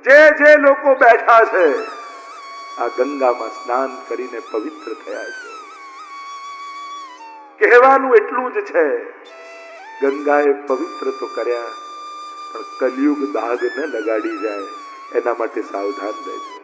જે લોકો બેઠા છે આ ગંગામાં સ્નાન કરીને પવિત્ર થયા છે. કહેવાનું એટલું જ છે, ગંગાએ પવિત્ર તો કર્યા, પણ કલયુગ દાગ ન લગાડી જાય એના માટે સાવધાન રહેજો.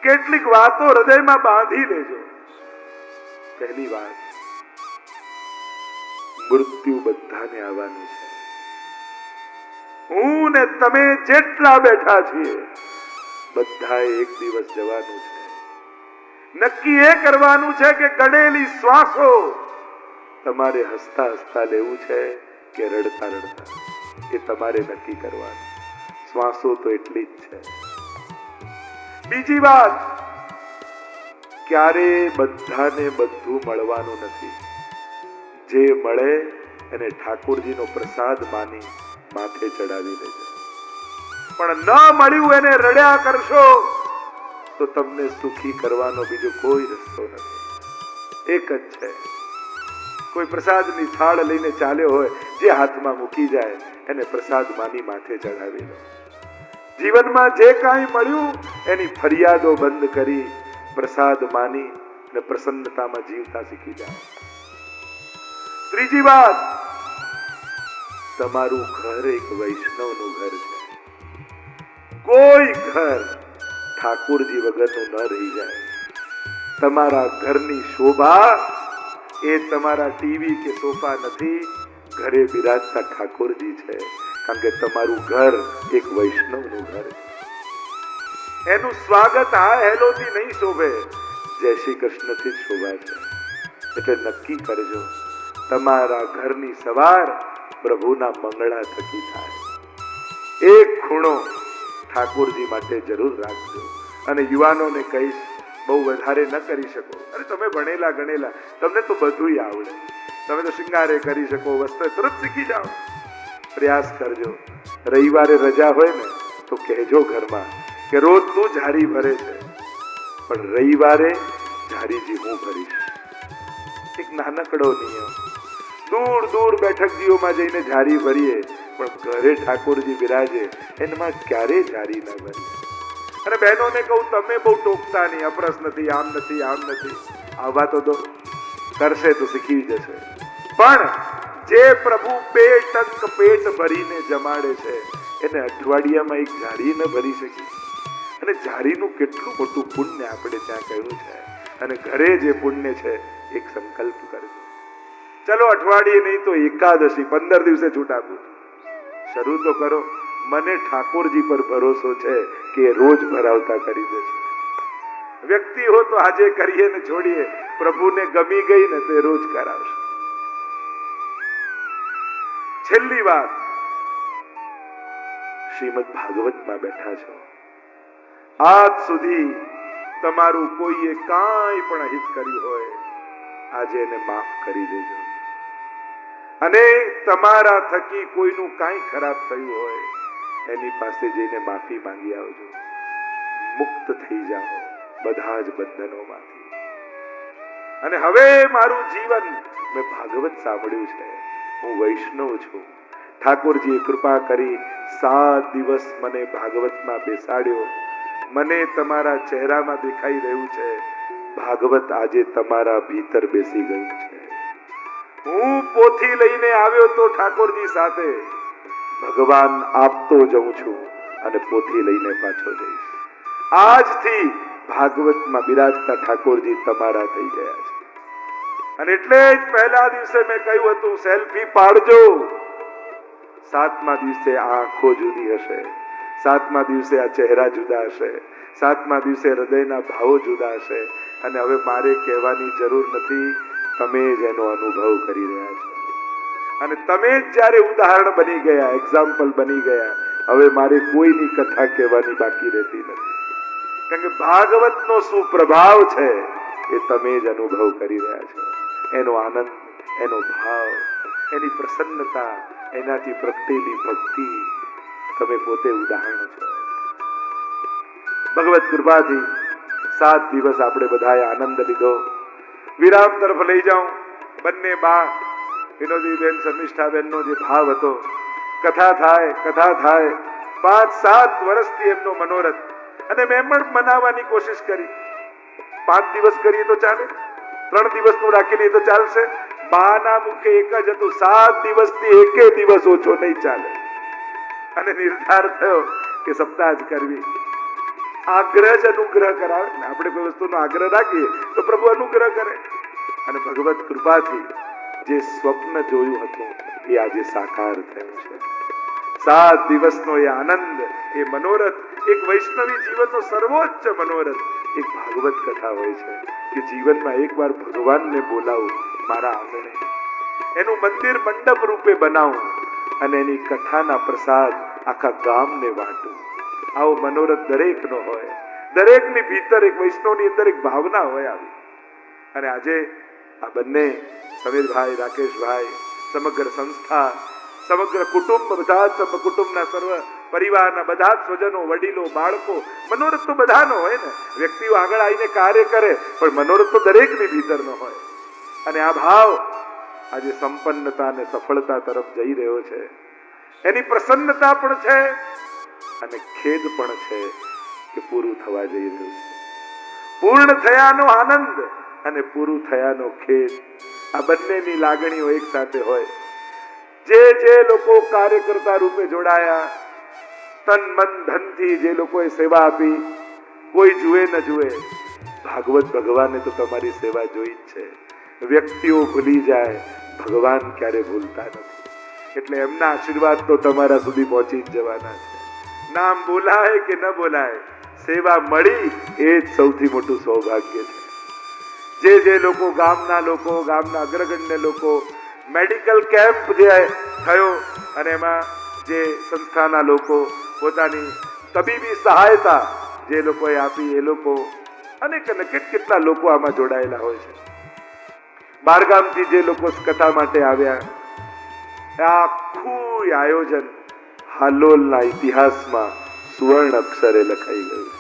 કેટલીક વાતો હૃદયમાં બાંધી લેજો. પહેલી વાત, મૃત્યુ બધાને આવવાનું છે. હું ને તમે જેટલા બેઠા છીએ બધાએ એક દિવસ જવાનું છે. નક્કી એ કરવાનું છે કે ગળેલી શ્વાસો તમારે હસતા હસતા લેવું છે કે રડતા રડતા, એ તમારે નક્કી કરવાનું. શ્વાસો તો એટલી જ છે. બીજી વાત, ક્યારે બધાને બધું મળવાનું નથી. જે મળે એને ઠાકોરજીનો પ્રસાદ માની માથે ચડાવી લેજો. પણ ન મળ્યું એને રડ્યા કરશો તો તમને સુખી કરવાનો બીજો કોઈ રસ્તો નથી. એક જ છે, કોઈ પ્રસાદની થાળ લઈને ચાલ્યો હોય, જે હાથમાં મૂકી જાય એને પ્રસાદ માની માથે ચડાવી લો. જીવનમાં જે કાંઈ મળ્યું એની ફરિયાદો બંધ કરી પ્રસાદ માની અને પ્રસન્નતામાં જીવતા શીખી જાઓ. ત્રીજી વાત, તમારું ઘર એક વૈષ્ણવનું ઘર છે. કોઈ ઘર ઠાકોરજી વગરનું ન રહી જાય. તમારા ઘરની શોભા એ તમારા ટીવી કે સોફા નથી, ઘરે બિરાજતા ઠાકોરજી છે. કારણ કે તમારું ઘર એક વૈષ્ણવનું ઘર છે. એનું સ્વાગત આ હેલોથી નહીં શોભે, જય શ્રી કૃષ્ણથી જ શોભા છે. એટલે નક્કી કરજો, તમારા ઘરની સવાર પ્રભુના મંગળા થકી થાય. એક ખૂણો ઠાકોરજી માટે જરૂર રાખજો. અને યુવાનોને કહીશ, બહુ વધારે ન કરી શકો. અરે તમે ભણેલા ગણેલા, તમને તો બધું આવડે. તમે તો શિંગારે કરી શકો, વસ્ત્ર તરત શીખી જાઓ. પ્રયાસ કરજો. રવિવારે રજા હોય ને તો કહેજો ઘરમાં કે રોજ તું ઝારી ભરે છે, પણ રવિવારે ઝારીજી હું ભરીશ. એક નાનકડો નિયમ. દૂર દૂર બેઠકજીઓમાં જઈને ઝારી ભરીએ, પણ ઘરે ઠાકોરજી બિરાજે એમાં ક્યારેય ઝારી ન ભરી. અને બહેનોને કહું, તમે બહુ ટોકતા નહીં, અપરસ નથી, આમ નથી, આમ નથી. આવવા તો દો, કરશે તો શીખી જશે. પણ જે પ્રભુ પેટ ભરીને જમાડે છે એને અઠવાડિયામાં એક ઝારી ન ભરી શકી. અને ઝારીનું કેટલું મોટું પુણ્ય આપણે ત્યાં કહ્યું છે. અને ઘરે જે પુણ્ય છે, એક સંકલ્પ કરજો. ચલો અઠવાડિયે નહીં તો એકાદશી 15 દિવસે છૂટ આપું, શરૂ તો કરો. મને ઠાકોરજી પર ભરોસો છે કે રોજ ભરાવતા કરી દેશે. વ્યક્તિ હો તો આજે કરીએ ને છોડીએ, પ્રભુને ગમી ગઈ ને તો રોજ કરાવશે. છેલ્લી વાત, શ્રીમદ ભાગવતમાં બેઠા છો. આજ સુધી તમારું કોઈએ કાંઈ પણ અહિત કર્યું હોય, આજે એને માફ કરી દેજો. અને તમારા થકી કોઈનું કાંઈ ખરાબ થયું હોય એની પાસે જઈને માફી માંગી આવજો. મુક્ત થઈ જાઓ બધા જ બંધનોમાંથી. અને હવે મારું જીવન, મેં ભાગવત સાંભળ્યું છે, હું વૈષ્ણવ છું. ઠાકોરજીએ કૃપા કરી 7 દિવસ મને ભાગવતમાં બેસાડ્યો. મને તમારા ચહેરામાં દેખાઈ રહ્યું છે ભાગવત આજે તમારા ભીતર બેસી ગયું છે. હું પોથી લઈને આવ્યો તો ઠાકોરજી સાથે, ભગવાન આપતો જઉં છું અને પોથી લઈને પાછો જઈશ. આજથી ભાગવતમાં બિરાજતા ઠાકોરજી તમારા થઈ ગયા છે. અને એટલે જ પહેલા દિવસે મેં કહ્યું હતું, સેલ્ફી પાડજો. 7મા દિવસે આ આંખો જુદી હશે, 7મા દિવસે આ ચહેરા જુદા હશે, 7મા દિવસે હૃદયના ભાવો જુદા હશે. અને હવે મારે કહેવાની જરૂર નથી, તમે જ એનો અનુભવ કરી રહ્યા છો. અને તમે જ જ્યારે ઉદાહરણ બની ગયા, એક્ઝામ્પલ બની ગયા, હવે મારે કોઈની કથા કહેવાની બાકી રહેતી નથી. કારણ કે ભાગવતનો શું પ્રભાવ છે એ તમે જ અનુભવ કરી રહ્યા છો. એનો આનંદ, એનો ભાવ, એની પ્રસન્નતા, એનાથી પ્રગટેલી ભક્તિ, તમે પોતે ઉદાહરણ છો. ભગવત કૃપાથી 7 દિવસ આપણે બધાએ આનંદ લીધો. વિરામ તરફ લઈ જાઉં. બંને બા વિનોદીબેન, શર્મિષ્ઠાબેનનો જે ભાવ હતો, કથા થાય, 5-7 વર્ષથી એમનો મનોરથ, અને મેં પણ મનાવવાની કોશિશ કરી. 5 દિવસ કરીએ તો ચાલે, 3 દિવસનું રાખી લઈએ તો ચાલશે. બાના મુખે એક જ હતું, 7 દિવસથી એકે દિવસ ઓછો નહીં ચાલે. અને નિર્ધાર થયો કે સપ્તાહ જ કરવી. આગ્રહ જ અનુગ્રહ કરાવે ને. આપણે કોઈ વસ્તુનો આગ્રહ રાખીએ તો પ્રભુ અનુગ્રહ કરે. અને ભગવત કૃપાથી જે સ્વપ્ન જોયું હતું એ આજે સાકાર થયું છે. 7 દિવસનો એ આનંદ, એ મનોરથ, એક વૈષ્ણવી જીવનનો સર્વોચ્ચ મનોરથ એક ભાગવત કથા હોય છે કે જીવનમાં એકવાર ભગવાનને બોલાવું મારા આંગણે, એનું મંદિર મંડપ રૂપે બનાવું અને એની કથાના પ્રસાદ આખા ગામને વાંટું. આવો મનોરથ દરેકનો હોય. દરેકની ભીતર એક વૈષ્ણવની અંદર એક ભાવના હોય આવી. અને આજે આ બંને સમીરભાઈ, રાકેશભાઈ, સમગ્ર સંસ્થા, સમગ્ર કુટુંબ, બધા જ કુટુંબના સર્વ પરિવારના બધા જ સ્વજનો, વડીલો, બાળકો, મનોરથ તો બધાનો હોય ને. વ્યક્તિઓ આગળ આવીને કાર્ય કરે પણ મનોરથ તો દરેકની ભીતરનો હોય. અને આ ભાવ આજે સંપન્નતા અને સફળતા તરફ જઈ રહ્યો છે. એની પ્રસન્નતા પણ છે અને ખેદ પણ છે કે પૂરું થવા જઈ રહ્યું છે. પૂર્ણ થયાનો આનંદ અને પૂરું થયાનો ખેદ, આ બંનેની લાગણીઓ એક સાથે હોય. જે લોકો કાર્યકર્તા રૂપે જોડાયા, તન મન ધનથી જે લોકોએ સેવા આપી, કોઈ જુએ ન જુએ, ભાગવત ભગવાને તો તમારી સેવા જોઈ જ છે. વ્યક્તિઓ ભૂલી જાય, ભગવાન ક્યારે ભૂલતા નથી. એટલે એમના આશીર્વાદ તો તમારા સુધી પહોંચી જ જવાના છે. નામ બોલાય કે ન બોલાય, સેવા મળી એ જ સૌથી મોટું સૌભાગ્ય છે. જે લોકો, ગામના લોકો, ગામના અગ્રગણ્ય લોકો, મેડિકલ કેમ્પ જે થયો અને એમાં જે સંસ્થાના લોકો પોતાની તબીબી સહાયતા જે લોકોએ આપી, એ લોકો અનેક કેટલા લોકો આમાં જોડાયેલા હોય છે. બહારગામથી જે લોકો કથા માટે આવ્યા, આખું આયોજન હાલોલના ઇતિહાસમાં સુવર્ણ અક્ષરે લખાઈ ગયું.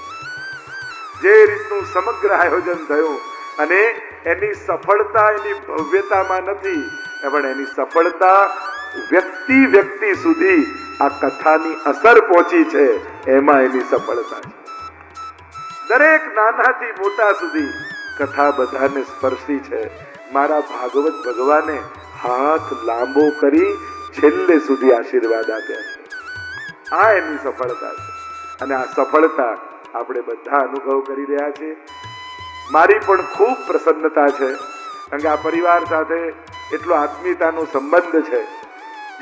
જે રીતનું સમગ્ર આયોજન થયું, અને એની સફળતા એની ભવ્યતામાં નથી, પણ એની સફળતા વ્યક્તિ સુધી આ કથાની અસર પહોંચી છે, એમાં એની સફળતા છે. દરેક નાનાથી મોટા સુધી કથા બધાને સ્પર્શી છે. મારા ભાગવત ભગવાને હાથ લાંબો કરી છેલ્લે સુધી આશીર્વાદ આપ્યા છે. આ એની સફળતા છે. અને આ સફળતા આપણે બધા અનુભવ કરી રહ્યા છીએ. મારી પણ ખૂબ પ્રસન્નતા છે, કારણ કે આ પરિવાર સાથે એટલો આત્મીયતાનો સંબંધ છે.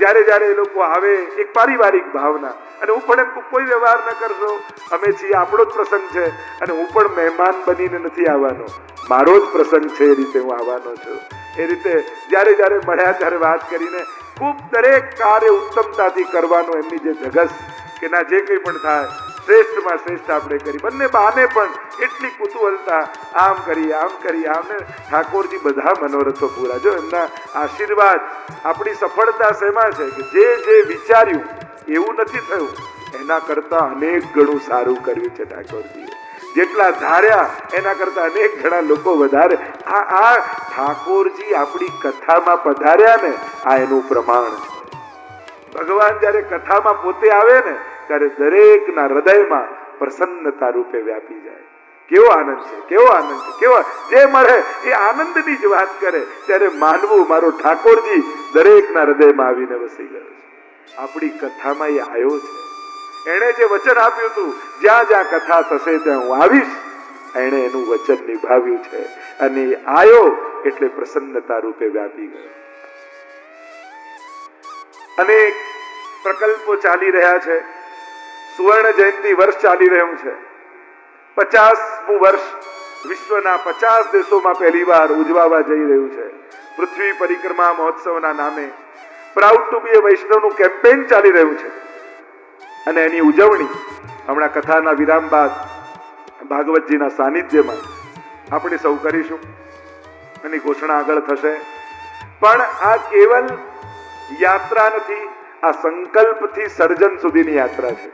જ્યારે એ લોકો આવે, એક પારિવારિક ભાવના. અને હું પણ એમ કોઈ વ્યવહાર ન કરશો, અમે છીએ, આપણો જ પ્રસંગ છે, અને હું પણ મહેમાન બનીને નથી આવવાનો, મારો જ પ્રસંગ છે, એ રીતે હું આવવાનો છું. એ રીતે જ્યારે મળ્યા ત્યારે વાત કરીને ખૂબ દરેક કાર્ય ઉત્તમતાથી કરવાનો એમની જે ધગસ કે ના જે કંઈ પણ થાય શ્રેષ્ઠમાં શ્રેષ્ઠ આપણે કરી. બંને બાને પણ એટલી કુતૂહલતા, આમ કરીએ આમને ઠાકોરજી બધા મનોરથો પૂરા. જો એમના આશીર્વાદ, આપણી સફળતા શેમાં છે કે જે વિચાર્યું એવું નથી થયું, એના કરતા અનેક ગણું સારું કર્યું છે ઠાકોરજીએ. જેટલા ધાર્યા એના કરતા અનેક ઘણા લોકો વધારે. આ ઠાકોરજી આપણી કથામાં પધાર્યા ને, આ એનું પ્રમાણ છે. ભગવાન જયારે કથામાં પોતે આવે ને, ત્યારે દરેકના હૃદયમાં પ્રસન્નતા રૂપે વ્યાપી જાય. કેવો આનંદ છે, કેવો આનંદ છે, કેવો જે મળે એ આનંદની જ વાત કરે, ત્યારે માનવું મારો ઠાકોરજી દરેકના હૃદયમાં આવીને વસી ગયો છે. આપણી કથામાં એ આવ્યો છે. એણે જે વચન આપ્યું હતું, જ્યાં કથા થશે ત્યાં હું આવીશ, એણે એનું વચન નિભાવ્યું છે. અને આવ્યો એટલે પ્રસન્નતા રૂપે વ્યાપી ગયો. અનેક પ્રકલ્પો ચાલી રહ્યા છે. સુવર્ણ જયંતિ વર્ષ ચાલી રહ્યું છે. 50મું વર્ષ વિશ્વના 50 દેશોમાં પહેલી વાર ઉજવાવા જઈ રહ્યું છે. પૃથ્વી પરિક્રમા મહોત્સવના નામે પ્રાઉડ ટુ બી એ વૈષ્ણવનું કેમ્પેન ચાલી રહ્યું છે. અને એની ઉજવણી હમણાં કથાના વિરામ બાદ ભાગવતજીના સાનિધ્યમાં આપણે સૌ કરીશું. એની ઘોષણા આગળ થશે. પણ આ કેવલ યાત્રા નથી, આ સંકલ્પથી સર્જન સુધીની યાત્રા છે.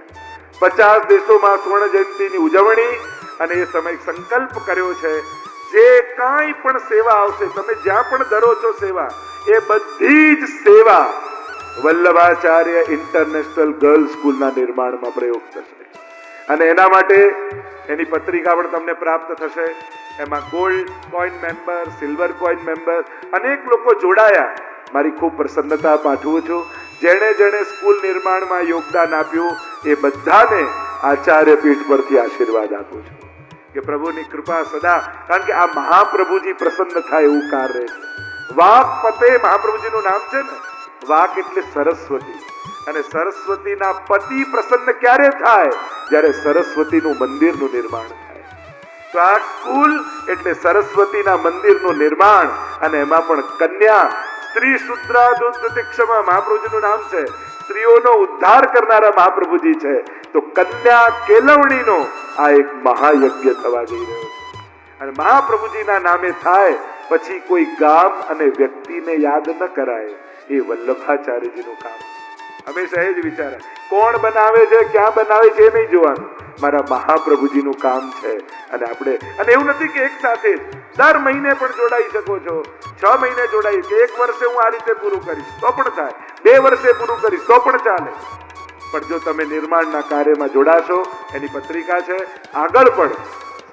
50 દેશોમાં સુવર્ણ જયંતિની ઉજવણી, અને એ સમય સંકલ્પ કર્યો છે જે કાંઈ પણ સેવા આવશે, તમે જ્યાં પણ ધરો છો સેવા, એ બધી જ સેવા વલ્લભાચાર્ય ઇન્ટરનેશનલ ગર્લ્સ સ્કૂલના નિર્માણમાં પ્રયોગ થશે. અને એના માટે એની પત્રિકા પણ તમને પ્રાપ્ત થશે. એમાં gold coin member, silver coin member અનેક લોકો જોડાયા. મારી ખૂબ પ્રસન્નતા પાઠવું છું. જેણે જેણે સ્કૂલ નિર્માણમાં યોગદાન આપ્યું એ બધાને આચાર્ય પીઠ પરથી આશીર્વાદ આપું છું કે પ્રભુની કૃપા સદા, કારણ કે આ મહાપ્રભુજી પ્રસન્ન થાય એવું કાર્ય છે. વાક પતે મહાપ્રભુજીનું નામ છે ને. વાક એટલે સરસ્વતી, અને સરસ્વતીના પતિ પ્રસન્ન ક્યારે થાય? જ્યારે સરસ્વતીનું મંદિરનું નિર્માણ થાય. તો આ સ્કૂલ એટલે સરસ્વતીના મંદિરનું નિર્માણ, અને એમાં પણ કન્યા સ્ત્રી શુદ્રા દુર્દતિક્ષમા મહાપ્રભુજીનું નામ છે. સ્ત્રીઓનો ઉદ્ધાર કરનારા મહાપ્રભુજી છે. તો કન્યા કેળવણીનો આ એક મહાયજ્ઞ થવા જઈ રહ્યો છે. અને મહાપ્રભુજીના નામે થાય પછી કોઈ ગામ અને વ્યક્તિને યાદ ન કરાય. એ વલ્લભાચાર્યજીનું કામ. હંમેશા એ જ વિચારે કોણ બનાવે છે, ક્યાં બનાવે છે એ નહીં જોવાનું. મારા મહાપ્રભુજીનું કામ છે. અને આપણે, અને એવું નથી કે એક સાથે દર મહિને પણ જોડાઈ શકો છો, 6 મહિને જોડાઈ, કે 1 વર્ષે હું આ રીતે પૂરું કરીશ તો પણ થાય, 2 વર્ષે પૂરું કરીશ તો પણ ચાલે. પણ જો તમે નિર્માણના કાર્યમાં જોડાશો, એની પત્રિકા છે, આગળ પણ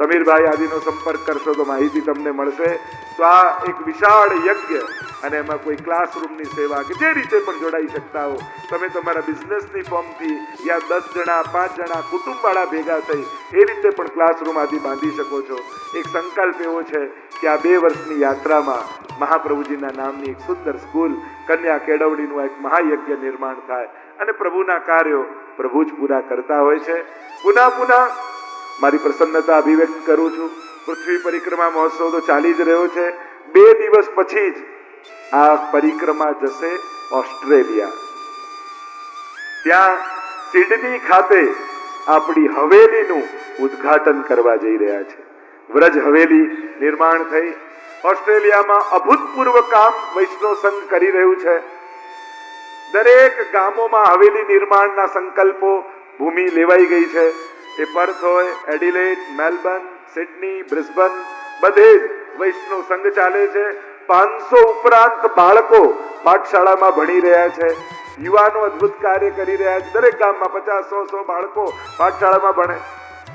સમીરભાઈ આદિનો સંપર્ક કરશો તો માહિતી તમને મળશે. તો આ એક વિશાળ યજ્ઞ, અને એમાં કોઈ ક્લાસરૂમની સેવા કે જે રીતે પણ જોડાઈ શકતા હો, તમે તમારા બિઝનેસની ફોર્મથી યા 10 જણા 5 જણા કુટુંબવાળા ભેગા થઈ એ રીતે પણ ક્લાસરૂમ આદિ બાંધી શકો છો. એક સંકલ્પ એવો છે કે આ 2 વર્ષની યાત્રામાં મહાપ્રભુજીના નામની એક સુંદર સ્કૂલ કન્યા કેળવણીનું એક મહાયજ્ઞ નિર્માણ થાય, અને પ્રભુના કાર્યો પ્રભુ જ પૂરા કરતા હોય છે. પુનઃ મારી પ્રસન્નતા અભિવ્યક્ત કરું છું. પૃથ્વી પરિક્રમા મહોત્સવ તો ચાલી જ રહ્યો છે. 2 દિવસ પછી જ આ પરિક્રમા જશે ઓસ્ટ્રેલિયા. ત્યાં સિડની ખાતે આપણી હવેલીનું ઉદ્ઘાટન કરવા જઈ રહ્યા છે. વ્રજ હવેલી નિર્માણ થઈ. ઓસ્ટ્રેલિયામાં અભૂતપૂર્વ કામ વૈષ્ણવ સંઘ કરી રહ્યું છે. દરેક ગામોમાં હવેલી નિર્માણના સંકલ્પો, ભૂમિ લેવાઈ ગઈ છે. એ પર્થ હોય, એડિલેડ, મેલબર્ન, સિડની, બ્રિસ્બન, બધે વૈષ્ણવ સંઘ ચાલે છે. 500 ઉપરાંત બાળકો પાઠશાળામાં ભણી રહ્યા છે. યુવાનો અદ્ભુત કાર્ય કરી રહ્યા છે. દરેક ગામમાં 50-100 બાળકો પાઠશાળામાં ભણે.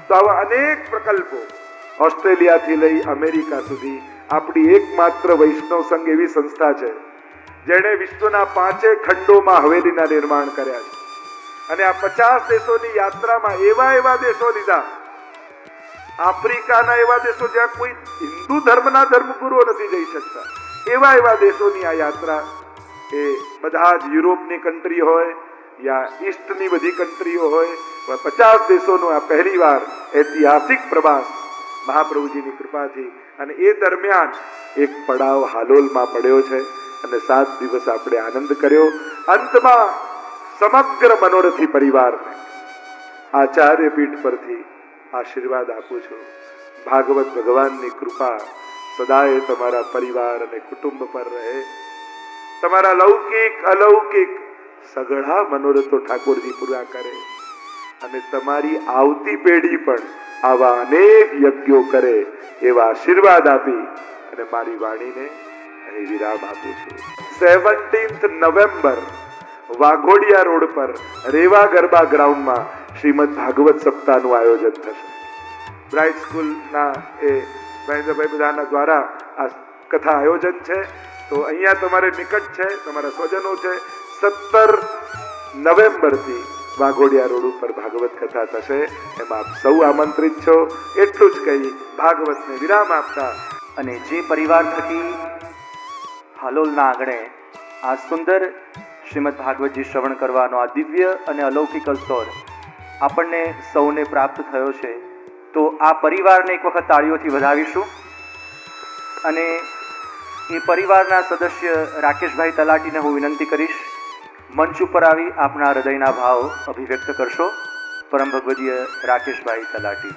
તો આવા અનેક પ્રકલ્પો ઓસ્ટ્રેલિયાથી લઈ અમેરિકા સુધી આપણી એકમાત્ર વૈષ્ણવ સંઘ એવી સંસ્થા છે જેણે વિશ્વના 5 ખંડોમાં હવેલીના નિર્માણ કર્યા છે. અને આ 50 દેશોની યાત્રામાં એવા દેશો લીધા, આફ્રિકાના એવા દેશો જ્યાં કોઈ હિન્દુ ધર્મના ધર્મગુરુઓ નથી જઈ શકતા, એવા દેશોની આ યાત્રા. એ બધા જ યુરોપની કન્ટ્રી હોય યા ઈસ્ટની બધી કન્ટ્રીઓ હોય, 50 દેશોનો આ પહેલીવાર ઐતિહાસિક પ્રવાસ મહાપ્રભુજીની કૃપાથી. અને એ દરમિયાન એક પડાવ હાલોલમાં પડ્યો છે, અને 7 દિવસ આપણે આનંદ કર્યો. અંતમાં સમગ્ર મનોરથી પરિવારને આચાર્ય પીઠ પરથી આશીર્વાદ આપું છું. ભાગવત ભગવાનની કૃપા સદાય તમારા પરિવાર અને કુટુંબ પર રહે. તમારા લૌકિક અલૌકિક સઘળા મનોરથો ઠાકોરજી પૂરા કરે, અને તમારી આવતી પેઢી પણ આવા અનેક યજ્ઞો કરે એવા આશીર્વાદ આપી અને મારી વાણીને અહીં વિરામ આપું છું. 17 નવેમ્બર વાઘોડિયા રોડ પર રેવા ગરબા ગ્રાઉન્ડમાં શ્રીમદ ભાગવત સપ્તાહનું આયોજન થશે. બ્રાઇટ સ્કૂલના એ મહેન્દ્રભાઈ બધાના દ્વારા આ કથા આયોજન છે. તો અહીંયા તમારે નિકટ છે, તમારા સ્વજનો છે. 17 નવેમ્બરથી વાઘોડિયા રોડ ઉપર ભાગવત કથા થશે. એમાં આપ સૌ આમંત્રિત છો. એટલું જ કહી ભાગવતને વિરામ આપતા, અને જે પરિવાર થકી હાલોલના આંગણે આ સુંદર શ્રીમદ ભાગવતજી શ્રવણ કરવાનો આ દિવ્ય અને અલૌકિક અવસર આપણને સૌને પ્રાપ્ત થયો છે, તો આ પરિવારને એક વખત તાળીઓથી વધાવીશું. અને એ પરિવારના સદસ્ય રાકેશભાઈ તલાટીને હું વિનંતી કરીશ, મંચ ઉપર આવી આપના હૃદયના ભાવ અભિવ્યક્ત કરશો. પરમ ભગવદીય રાકેશભાઈ તલાટી.